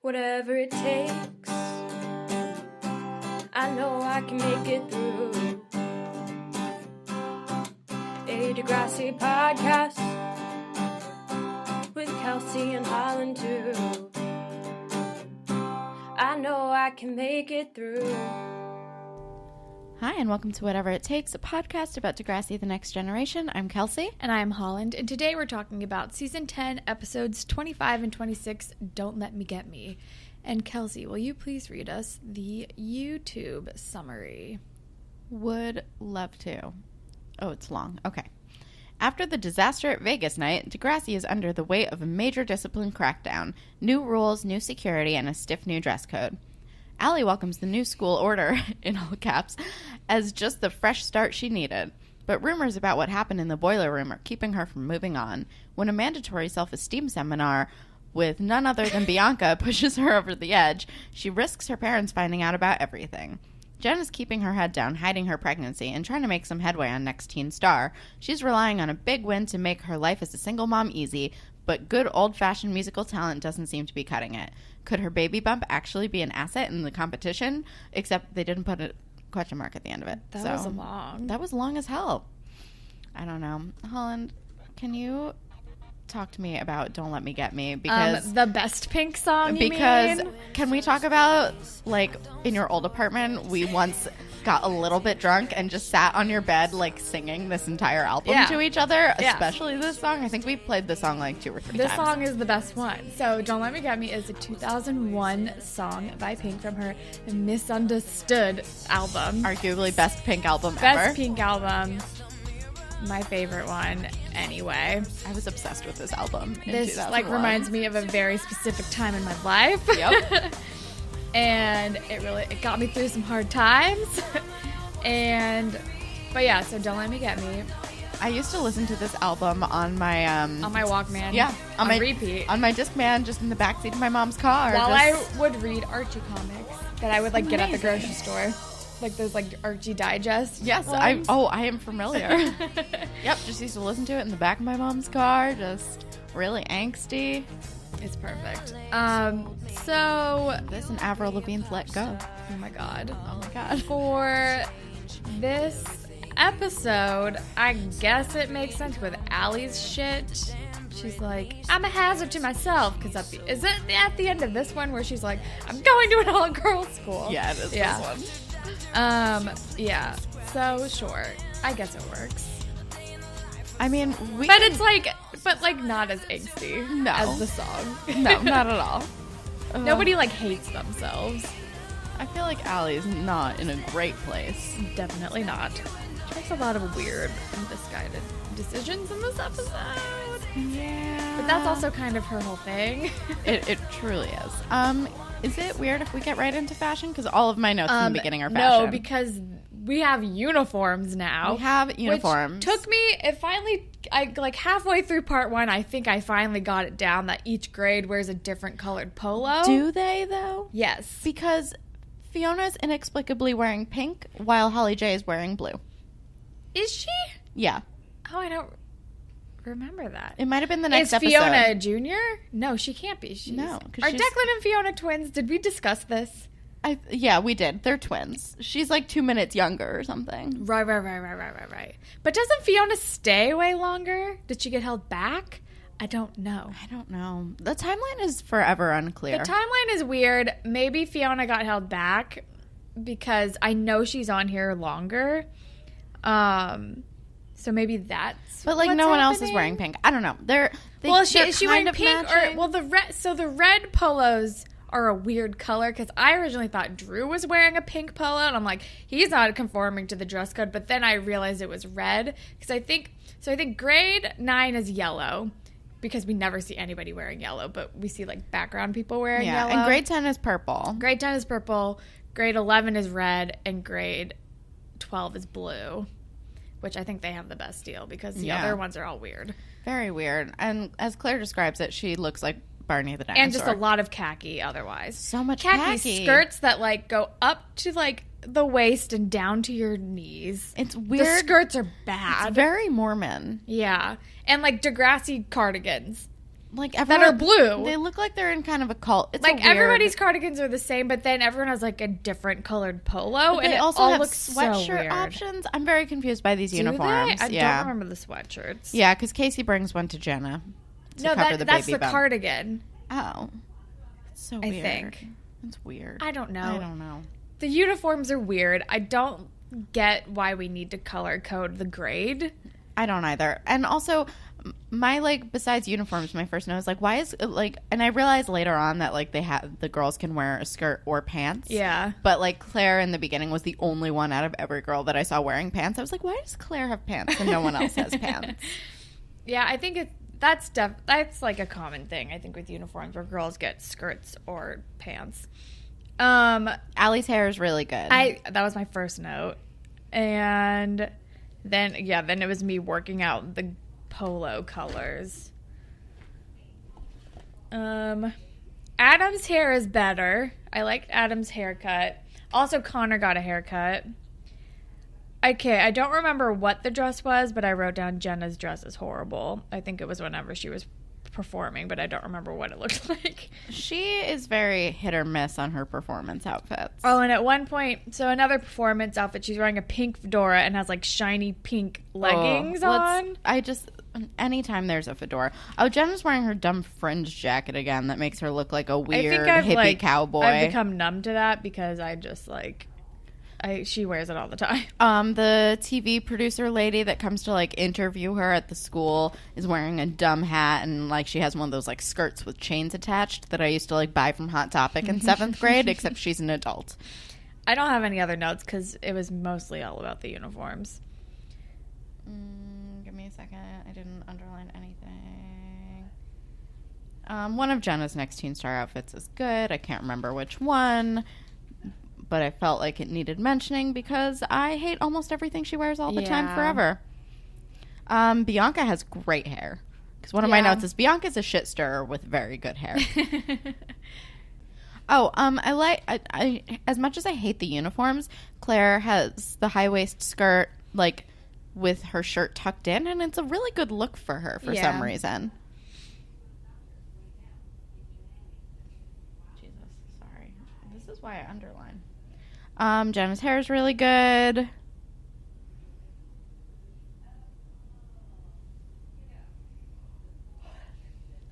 Whatever it takes, I know I can make it through. A Degrassi podcast with Kelsey and Holland too. I know I can make it through. Hi, and welcome to Whatever It Takes, a podcast about Degrassi, the Next Generation. I'm Kelsey. And I'm Holland, and today we're talking about Season 10, Episodes 25 and 26, Don't Let Me Get Me. And Kelsey, will you please read us the YouTube summary? Would love to. Oh, it's long. Okay. After the disaster at Vegas night, Degrassi is under the weight of a major discipline crackdown, new rules, new security, and a stiff new dress code. Allie welcomes the new school order, in all caps, as just the fresh start she needed. But rumors about what happened in the boiler room are keeping her from moving on. When a mandatory self-esteem seminar with none other than Bianca pushes her over the edge, she risks her parents finding out about everything. Jenna's keeping her head down, hiding her pregnancy, and trying to make some headway on Next Teen Star. She's relying on a big win to make her life as a single mom easy, but good old-fashioned musical talent doesn't seem to be cutting it. Could her baby bump actually be an asset in the competition? Except they didn't put a question mark at the end of it. That was long. That was long as hell. I don't know. Holland, can you talk to me about Don't Let Me Get Me? Because the best Pink song, you because mean? Can we talk about, like, in your old apartment, we once got a little bit drunk and just sat on your bed, like, singing this entire album to each other, especially this song. I think we played this song like 2 or 3 times. This song is the best one. So Don't Let Me Get Me is a 2001 song by Pink from her Misunderstood album. Arguably best Pink album ever. Best Pink album. My favorite one, anyway. I was obsessed with this album in This 2001. reminds me of a very specific time in my life. Yep. And it got me through some hard times. But yeah, so Don't Let Me Get Me. I used to listen to this album on my On my Walkman. Yeah, on my repeat. On my Discman, just in the backseat of my mom's car. While I would read Archie comics that I would get at the grocery store. Like those Archie Digest. Yes, ones. I am familiar. Yep, just used to listen to it in the back of my mom's car, just really angsty. It's perfect. So This and Avril Lavigne's Let Go. oh my god. Oh my god. For this episode, I guess it makes sense with Allie's shit. She's like, I'm a hazard to myself. Because is it at the end of this one where she's like, I'm going to an all-girls school? Yeah, it is this one. Yeah. So sure, I guess it works. I mean, but not as angsty as the song. No, not at all. Nobody hates themselves. I feel like Allie's not in a great place. Definitely not. She makes a lot of weird and misguided decisions in this episode. Yeah. But that's also kind of her whole thing. It truly is. Is it weird if we get right into fashion? Because all of my notes in the beginning are fashion. No, because we have uniforms now. We have uniforms. Which took me, halfway through part 1, I think I finally got it down that each grade wears a different colored polo. Do they, though? Yes. Because Fiona's inexplicably wearing pink while Holly J is wearing blue. Is she? Yeah. Oh, I don't remember that. It might have been the next episode. Is Fiona a junior? No, she can't be. No. Are Declan and Fiona twins? Did we discuss this? Yeah, we did. They're twins. She's 2 minutes younger or something. Right. But doesn't Fiona stay way longer? Did she get held back? I don't know. The timeline is forever unclear. The timeline is weird. Maybe Fiona got held back because I know she's on here longer. So maybe that's But what's no one else happening. is wearing pink. I don't know. Is she wearing pink the red polos are a weird color because I originally thought Drew was wearing a pink polo and I'm like, he's not conforming to the dress code, but then I realized it was red because I think grade 9 is yellow because we never see anybody wearing yellow, but we see background people wearing yellow. And grade 10 is purple. Grade 10 is purple, grade 11 is red, and grade 12 is blue, which I think they have the best deal because the other ones are all weird. Very weird. And as Claire describes it, she looks like Barney the dinosaur. And just a lot of khaki otherwise. So much khaki skirts that go up to the waist and down to your knees. It's weird. The skirts are bad. It's very Mormon. Yeah. And Degrassi cardigans. like that are blue. They look like they're in kind of a cult. It's like everybody's cardigans are the same, but then everyone has like a different colored polo, but and they it also all have looks sweatshirt so weird. options. I'm very confused by these Do uniforms. They? I don't remember the sweatshirts. Yeah, because Casey brings one to Jenna. No, that's the cardigan. Oh, it's so weird. I think it's weird. I don't know. I don't know. The uniforms are weird. I don't get why we need to color code the grade. I don't either. And also, my, like, besides uniforms, my first note is, like, why is, like, and I realized later on that, like, the girls can wear a skirt or pants. Yeah. But, like, Claire in the beginning was the only one out of every girl that I saw wearing pants. I was like, why does Claire have pants and no one else has pants? Yeah, I think that's like a common thing, I think, with uniforms where girls get skirts or pants. Allie's hair is really good. That was my first note. And then it was me working out the polo colors. Adam's hair is better. I liked Adam's haircut. Also, Connor got a haircut. Okay, I don't remember what the dress was, but I wrote down Jenna's dress is horrible. I think it was whenever she was performing, but I don't remember what it looked like. She is very hit or miss on her performance outfits. Oh, and at one point, so another performance outfit, she's wearing a pink fedora and has like shiny pink leggings on. Anytime there's a fedora. Oh, Jenna's wearing her dumb fringe jacket again that makes her look like a weird hippie cowboy. I've become numb to that because I just she wears it all the time. The TV producer lady that comes to, like, interview her at the school is wearing a dumb hat, and, like, she has one of those, like, skirts with chains attached that I used to, like, buy from Hot Topic in 7th grade, except she's an adult. I don't have any other notes because it was mostly all about the uniforms. Give me a second. I didn't underline anything. One of Jenna's next Teen Star outfits is good. I can't remember which one, but I felt like it needed mentioning because I hate almost everything she wears all the time forever. Bianca has great hair. Because one of my notes is Bianca's a shit stirrer with very good hair. I as much as I hate the uniforms, Claire has the high-waist skirt, like, with her shirt tucked in, and it's a really good look for her for some reason. Jesus, sorry. This is why I underline. Jenna's hair is really good.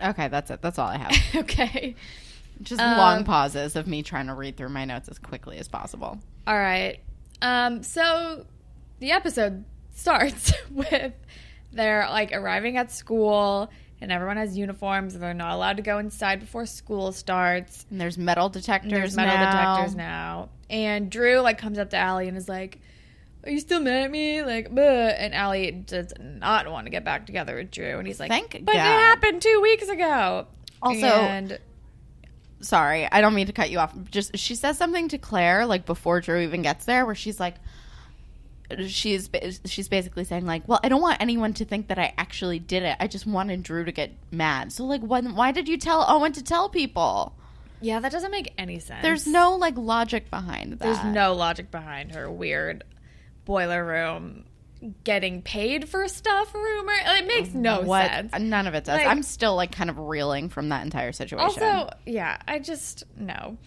Okay, that's it. That's all I have. Okay. Just long pauses of me trying to read through my notes as quickly as possible. All right. So the episode starts with they're, like, arriving at school, and everyone has uniforms, and they're not allowed to go inside before school starts. And there's metal detectors now. And Drew, like, comes up to Allie and is like, are you still mad at me? Like, bleh. And Allie does not want to get back together with Drew. And he's like, Thank but God. it happened 2 weeks ago. Also, sorry, I don't mean to cut you off. Just, she says something to Claire, like, before Drew even gets there, where she's like, she's basically saying, like, well, I don't want anyone to think that I actually did it. I just wanted Drew to get mad. So, like, why did you tell Owen to tell people? Yeah, that doesn't make any sense. There's no, like, logic behind that. There's no logic behind her weird boiler room getting paid for stuff rumor. It makes no sense. None of it does. Like, I'm still, like, kind of reeling from that entire situation. Also, yeah, I just, no.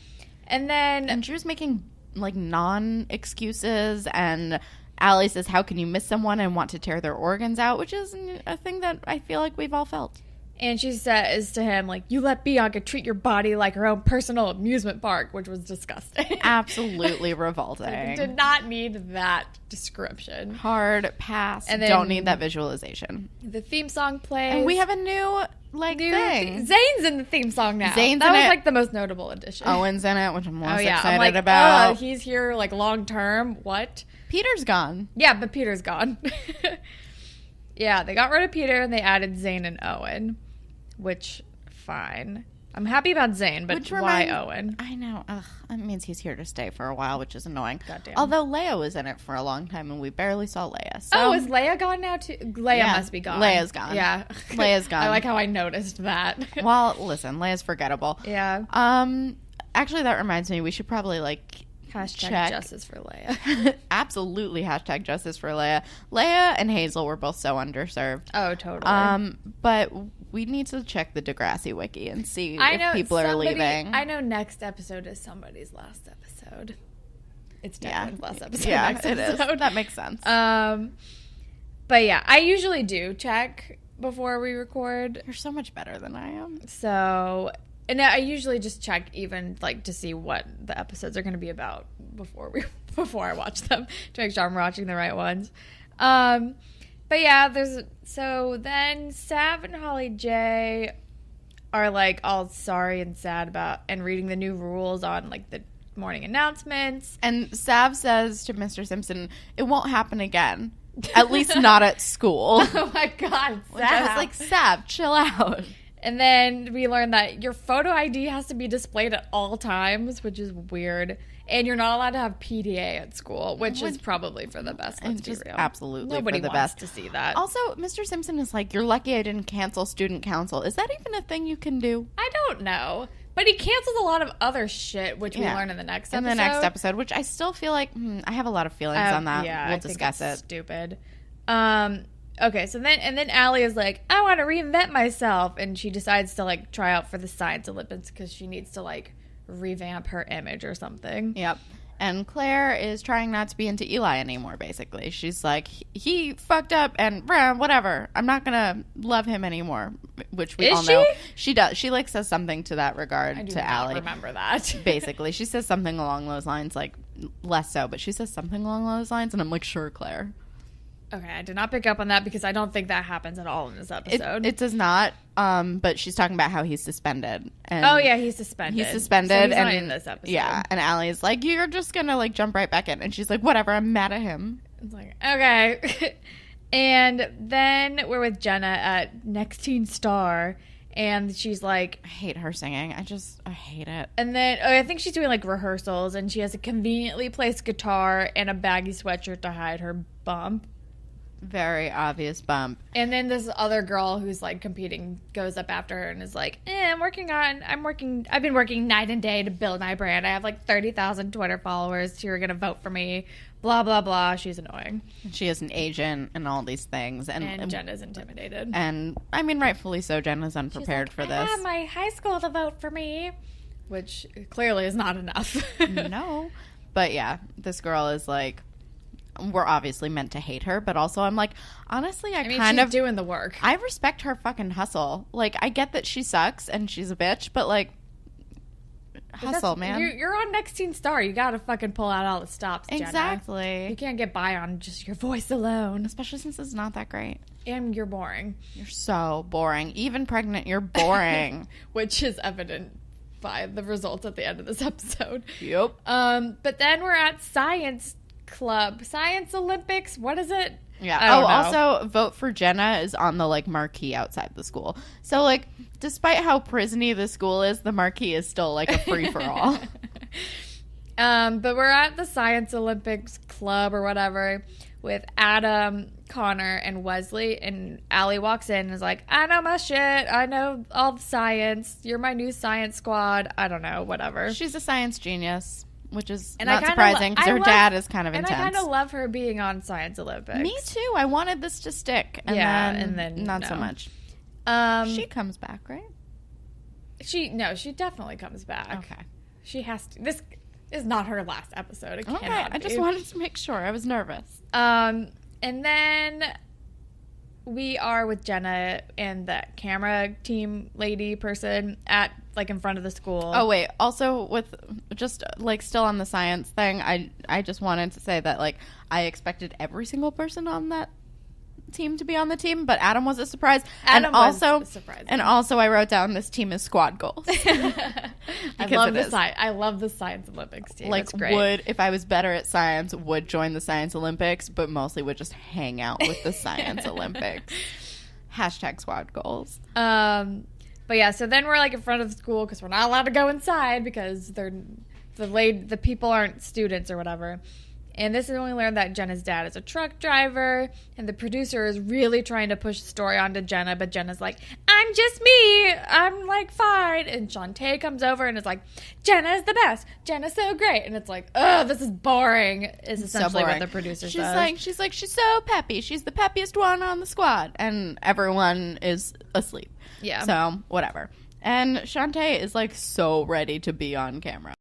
And Drew's making, like, non-excuses, and Allie says, how can you miss someone and want to tear their organs out, which is a thing that I feel like we've all felt. And she says to him, like, you let Bianca treat your body like her own personal amusement park, which was disgusting. Absolutely revolting. I did not need that description. Hard pass. And don't need that visualization. The theme song plays. And we have a new thing. Zane's in the theme song now. That was, like, the most notable addition. Owen's in it, which I'm less excited about. Oh, he's here, like, long term. What? Peter's gone. Yeah, but Peter's gone. Yeah, they got rid of Peter and they added Zane and Owen. Which, fine. I'm happy about Zane, but why Owen? I know. Ugh, that means he's here to stay for a while, which is annoying. Goddamn. Although Leia was in it for a long time, and we barely saw Leia. So. Oh, is Leia gone now, too? Leia must be gone. Leia's gone. Yeah. Leia's gone. I like how I noticed that. Well, listen, Leia's forgettable. Yeah. Actually, that reminds me, we should probably, like, Hashtag check. justice for Leia. Absolutely hashtag justice for Leia. Leia and Hazel were both so underserved. Oh, totally. But we need to check the Degrassi wiki and see if people are somebody, leaving. I know next episode is somebody's last episode. It's Declan's last episode. Yeah, next it episode. is. That makes sense. But yeah, I usually do check before we record. You're so much better than I am. So, and I usually just check even like to see what the episodes are going to be about before I watch them to make sure I'm watching the right ones. But yeah, then Sav and Holly J are like all sorry and sad about and reading the new rules on like the morning announcements. And Sav says to Mr. Simpson, "It won't happen again. At least not at school." Oh my God, Sav. I was like, Sav, chill out. And then we learned that your photo ID has to be displayed at all times, which is weird. And you're not allowed to have PDA at school, which is probably for the best. Let's be real. Absolutely Nobody for the wants best. to see that. Also, Mr. Simpson is like, "You're lucky I didn't cancel student council." Is that even a thing you can do? I don't know. But he cancels a lot of other shit, which we learn in the next episode. In the next episode, which I still feel like, I have a lot of feelings on that. Yeah, we'll discuss it. Stupid. Okay, so then Allie is like, "I want to reinvent myself," and she decides to like try out for the Science Olympics because she needs to like revamp her image or something. Yep. And Claire is trying not to be into Eli anymore, basically. She's like, he fucked up and whatever. I'm not going to love him anymore, which we all know. She does. She like says something to that regard to Allie. I remember that. Basically. She says something along those lines, like less so, but she says something along those lines. And I'm like, sure, Claire. Okay, I did not pick up on that because I don't think that happens at all in this episode. It does not, but she's talking about how he's suspended. And oh, yeah, he's suspended. He's suspended. So he's and not in this episode. Yeah, and Allie's like, "You're just going to, like, jump right back in." And she's like, "Whatever, I'm mad at him." It's like, okay. And then we're with Jenna at Next Teen Star, and she's like... I hate her singing. I hate it. And then, I think she's doing, like, rehearsals, and she has a conveniently placed guitar and a baggy sweatshirt to hide her bump. Very obvious bump. And then this other girl who's like competing goes up after her and is like, I've been working night and day to build my brand. I have like 30,000 Twitter followers who are going to vote for me. Blah, blah, blah. She's annoying. She is an agent and all these things. And Jenna's intimidated. And I mean, rightfully so. Jenna's unprepared for this. I have my high school to vote for me. Which clearly is not enough. No. But yeah, this girl is like, we're obviously meant to hate her, but also I'm like, honestly, I mean, she's doing the work. I respect her fucking hustle. Like, I get that she sucks and she's a bitch, but like, hustle, man. You're on Next Teen Star. You gotta fucking pull out all the stops, Jenna. Exactly. You can't get by on just your voice alone. Especially since it's not that great. And you're boring. You're so boring. Even pregnant, you're boring. Which is evident by the results at the end of this episode. Yep. But then we're at Science Olympics. What is it? Yeah. Also, vote for Jenna is on the like marquee outside the school. So like, despite how prisony the school is, the marquee is still like a free for all. But we're at the Science Olympics club or whatever with Adam, Connor, and Wesley. And Allie walks in and is like, "I know my shit. I know all the science. You're my new science squad." I don't know. Whatever. She's a science genius. Which is and not surprising because her dad is kind of intense. And I kind of love her being on Science Olympics. Me too. I wanted this to stick. And then not so much. She comes back, right? She definitely comes back. Okay. She has to. This is not her last episode. It cannot be. I just wanted to make sure. I was nervous. And then we are with Jenna and the camera team lady person at like in front of the school. Oh wait, also with just like still on the science thing, I just wanted to say that like I expected every single person on that team to be on the team, but Adam was a surprise. And also I wrote down this team is squad goals. I love the Science Olympics team. Like, it's great. if I was better at science, would join the Science Olympics, but mostly would just hang out with the Science Olympics. Hashtag squad goals. But yeah, so then we're like in front of the school because we're not allowed to go inside because the people aren't students or whatever. And this is when we learned that Jenna's dad is a truck driver, and the producer is really trying to push the story onto Jenna, but Jenna's like, I I'm just me. I'm like fine. And Shantae comes over and is like, Jenna's the best. Jenna's so great. And it's like, oh, this is boring. Is essentially what the producer says. She's so peppy. She's the peppiest one on the squad, and everyone is asleep. Yeah. So whatever. And Shantae is like so ready to be on camera.